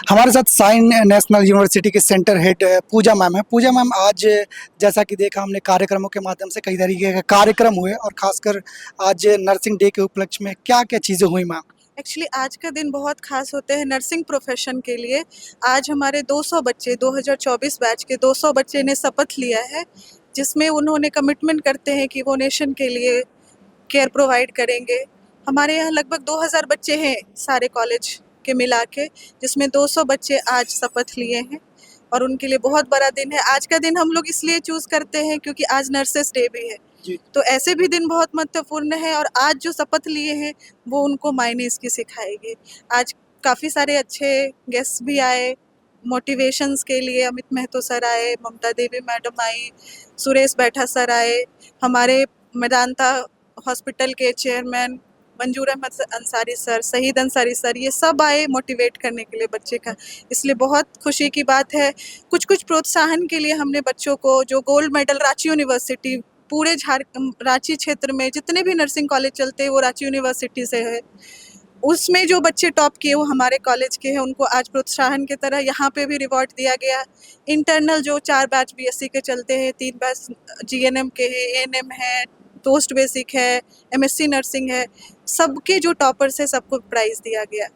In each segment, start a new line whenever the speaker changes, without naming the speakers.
हमारे साथ sign national university के सेंटर हेड पूजा मैम है। पूजा मैम, आज जैसा कि देखा हमने कार्यक्रमों के माध्यम से कई तरीके के कार्यक्रम हुए और खासकर आज नर्सिंग डे के उपलक्ष्य में क्या क्या चीज़ें हुई मैम?
एक्चुअली आज का दिन बहुत खास होते हैं नर्सिंग प्रोफेशन के लिए। आज हमारे 200 बच्चे 2024 बैच के 200 बच्चे ने शपथ लिया है, जिसमें उन्होंने कमिटमेंट करते हैं कि वो नेशन के लिए केयर प्रोवाइड करेंगे। हमारे यहाँ लगभग 2000 बच्चे हैं सारे कॉलेज के मिला के, जिसमें 200 बच्चे आज शपथ लिए हैं और उनके लिए बहुत बड़ा दिन है। आज का दिन हम लोग इसलिए चूज़ करते हैं क्योंकि आज नर्सेस डे भी है, तो ऐसे भी दिन बहुत महत्वपूर्ण है और आज जो शपथ लिए हैं वो उनको मायने इसकी सिखाएगी। आज काफ़ी सारे अच्छे गेस्ट भी आए मोटिवेशंस के लिए। अमित महतो सर आए, ममता देवी मैडम आई, सुरेश बैठा सर आए, हमारे मेदांता हॉस्पिटल के चेयरमैन मंजूर अहमद अंसारी सर, शहीद अंसारी सर, ये सब आए मोटिवेट करने के लिए बच्चे का। इसलिए बहुत खुशी की बात है। कुछ कुछ प्रोत्साहन के लिए हमने बच्चों को जो गोल्ड मेडल रांची यूनिवर्सिटी, पूरे रांची क्षेत्र में जितने भी नर्सिंग कॉलेज चलते हैं वो रांची यूनिवर्सिटी से है, उसमें जो बच्चे टॉप किए वो हमारे कॉलेज के हैं। उनको आज प्रोत्साहन की तरह यहाँ पे भी रिवॉर्ड दिया गया। इंटरनल जो 4 बैच बीएससी के चलते हैं, 3 बैच जीएनएम के हैं, एएनएम है, पोस्ट बेसिक है, एमएससी नर्सिंग है, सबके जो टॉपर्स है सबको प्राइज़ दिया गया।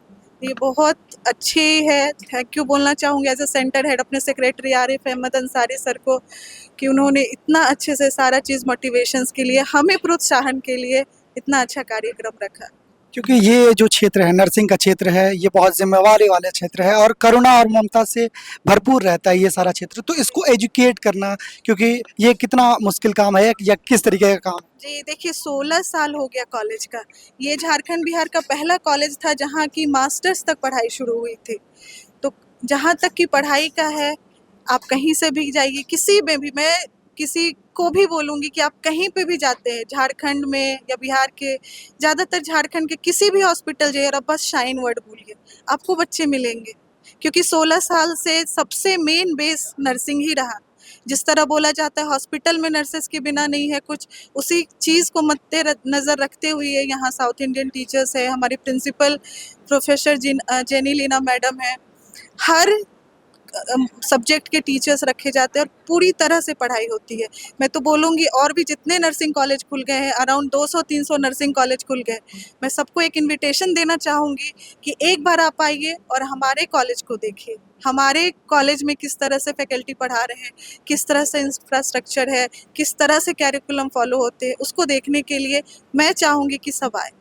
ये बहुत अच्छी है। थैंक यू बोलना चाहूँगी एज ए सेंटर हेड अपने सेक्रेटरी आरिफ अहमद अंसारी सर को कि उन्होंने इतना अच्छे से सारा चीज़ मोटिवेशंस के लिए, हमें प्रोत्साहन के लिए इतना अच्छा कार्यक्रम रखा।
क्योंकि ये जो क्षेत्र है, नर्सिंग का क्षेत्र है, ये बहुत ज़िम्मेवारी वाला क्षेत्र है और करुणा और ममता से भरपूर रहता है ये सारा क्षेत्र। तो इसको एजुकेट करना, क्योंकि ये कितना मुश्किल काम है या किस तरीके का काम?
जी देखिए, 16 साल हो गया कॉलेज का। ये झारखंड बिहार का पहला कॉलेज था जहाँ की मास्टर्स तक पढ़ाई शुरू हुई थी। तो जहाँ तक की पढ़ाई का है, आप कहीं से भी जाइए, किसी में भी, मैं किसी को भी बोलूँगी कि आप कहीं पे भी जाते हैं झारखंड में या बिहार के, ज़्यादातर झारखंड के किसी भी हॉस्पिटल जाइए और आप बस शाइन वर्ड बोलिए, आपको बच्चे मिलेंगे। क्योंकि 16 साल से सबसे मेन बेस नर्सिंग ही रहा। जिस तरह बोला जाता है हॉस्पिटल में नर्सेस के बिना नहीं है कुछ, उसी चीज़ को मद्देनज़र रखते हुए यहाँ साउथ इंडियन टीचर्स है, हमारी principal professor Jenny Leena madam है, हर सब्जेक्ट के टीचर्स रखे जाते हैं और पूरी तरह से पढ़ाई होती है। मैं तो बोलूँगी और भी जितने नर्सिंग कॉलेज खुल गए हैं, अराउंड 200-300 नर्सिंग कॉलेज खुल गए, मैं सबको एक इन्विटेशन देना चाहूँगी कि एक बार आप आइए और हमारे कॉलेज को देखिए। हमारे कॉलेज में किस तरह से फैकल्टी पढ़ा रहे हैं, किस तरह से इंफ्रास्ट्रक्चर है, किस तरह से कैरिकुलम फॉलो होते हैं, उसको देखने के लिए मैं चाहूँगी कि सब आए।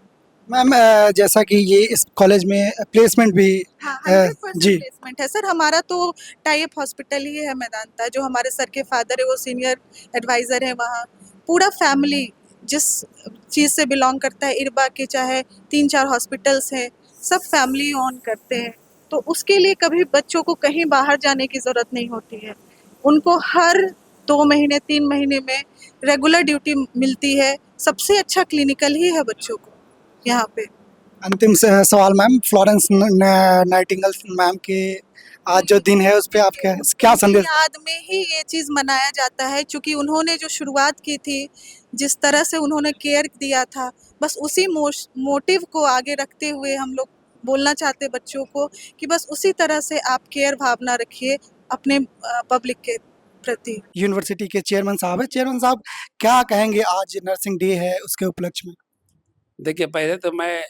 मैम, जैसा कि ये इस कॉलेज में प्लेसमेंट भी
हाँ,
अ,
100%
जी,
प्लेसमेंट है सर। हमारा तो टाई अप हॉस्पिटल ही है मेदांता, जो हमारे सर के फादर है वो सीनियर एडवाइज़र हैं वहाँ। पूरा फैमिली जिस चीज़ से बिलॉन्ग करता है, इरबा के चाहे 3-4 हॉस्पिटल्स हैं, सब फैमिली ओन करते हैं। तो उसके लिए कभी बच्चों को कहीं बाहर जाने की ज़रूरत नहीं होती है। उनको हर 2 महीने 3 महीने में रेगुलर ड्यूटी मिलती है। सबसे अच्छा क्लिनिकल ही है बच्चों को यहाँ पे।
अंतिम सवाल मैम, फ्लोरेंस नाइटिंगेल मैम के आज जो दिन है उस पे आप क्या
उनकी
संदेश?
याद में ही ये चीज़ मनाया जाता है, क्योंकि उन्होंने जो शुरुआत की थी, जिस तरह से उन्होंने केयर दिया था, बस उसी मोटिव को आगे रखते हुए हम लोग बोलना चाहते बच्चों को कि बस उसी तरह से आप केयर भावना रखिए अपने पब्लिक के प्रति।
यूनिवर्सिटी के चेयरमैन साहब है। चेयरमैन साहब, क्या कहेंगे, आज नर्सिंग डे है उसके उपलक्ष्य में?
देखिए, पहले तो मैं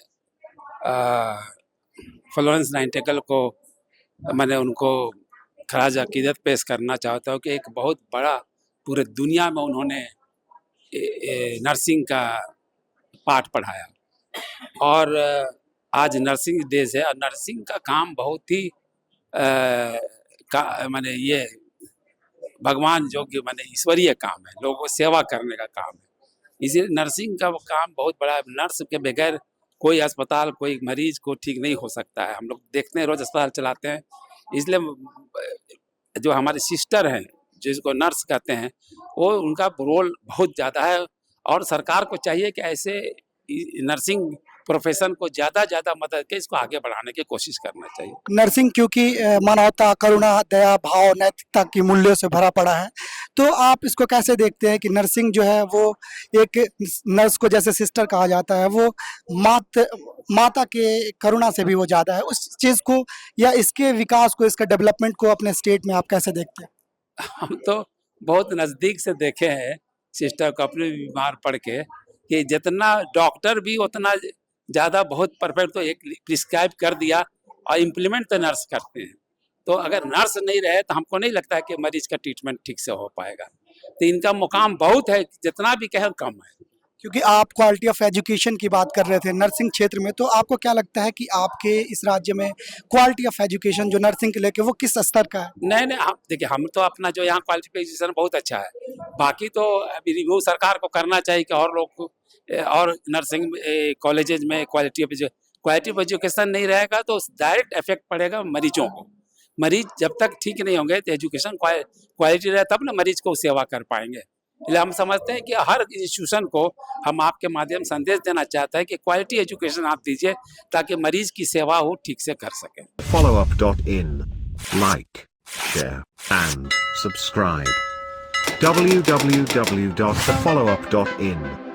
फ्लोरेंस नाइटिंगेल को मैंने उनको खराज अकीदत पेश करना चाहता हूँ कि एक बहुत बड़ा पूरे दुनिया में उन्होंने नर्सिंग का पाठ पढ़ाया और आज नर्सिंग डेज है और नर्सिंग का काम बहुत ही माने ये भगवान जो कि माने ईश्वरीय काम है, लोगों को सेवा करने का काम है। इसीलिए नर्सिंग का काम बहुत बड़ा है। नर्स के बगैर कोई अस्पताल, कोई मरीज को ठीक नहीं हो सकता है। हम लोग देखते हैं, रोज अस्पताल चलाते हैं। इसलिए जो हमारे सिस्टर हैं, जिसको नर्स कहते हैं, वो उनका रोल बहुत ज़्यादा है और सरकार को चाहिए कि ऐसे नर्सिंग प्रोफेशन को ज़्यादा मदद के इसको आगे बढ़ाने की कोशिश करना चाहिए।
नर्सिंग क्योंकि मानवता, करुणा, दया भाव, नैतिकता की मूल्यों से भरा पड़ा है, तो आप इसको कैसे देखते हैं कि नर्सिंग जो है वो एक नर्स को जैसे सिस्टर कहा जाता है, वो माता के करुणा से भी वो ज़्यादा है, उस चीज़ को या इसके विकास को, इसके डेवलपमेंट को अपने स्टेट में आप कैसे देखते हैं?
हम तो बहुत नज़दीक से देखे हैं सिस्टर को अपने बीमार पड़ के, कि जितना डॉक्टर भी उतना ज़्यादा बहुत परफेक्ट, तो एक प्रिस्क्राइब कर दिया और इम्प्लीमेंट तो नर्स करते हैं। तो अगर नर्स नहीं रहे तो हमको नहीं लगता है कि मरीज का ट्रीटमेंट ठीक से हो पाएगा। तो इनका मुकाम बहुत है, जितना भी कहें कम है।
क्योंकि आप क्वालिटी ऑफ एजुकेशन की बात कर रहे थे नर्सिंग क्षेत्र में, तो आपको क्या लगता है कि आपके इस राज्य में क्वालिटी ऑफ एजुकेशन जो नर्सिंग के लेके वो किस स्तर का है?
नहीं, हम देखिए, हम तो अपना जो यहाँ क्वालिफिकेशन बहुत अच्छा है, बाकी तो अभी रिव्यू सरकार को करना चाहिए कि और लोग को और नर्सिंग कॉलेजेज में क्वालिटी ऑफ एजुकेशन नहीं रहेगा तो डायरेक्ट इफेक्ट पड़ेगा मरीजों को। मरीज जब तक ठीक नहीं होंगे तो एजुकेशन क्वालिटी रहे तब ना मरीज को सेवा कर पाएंगे। इसलिए हम समझते हैं कि हर इंस्टीट्यूशन को हम आपके माध्यम संदेश देना चाहते हैं कि क्वालिटी एजुकेशन आप दीजिए ताकि मरीज की सेवा वो ठीक से कर सके।
Followup.in. Like, share, and subscribe. www.thefollowup.in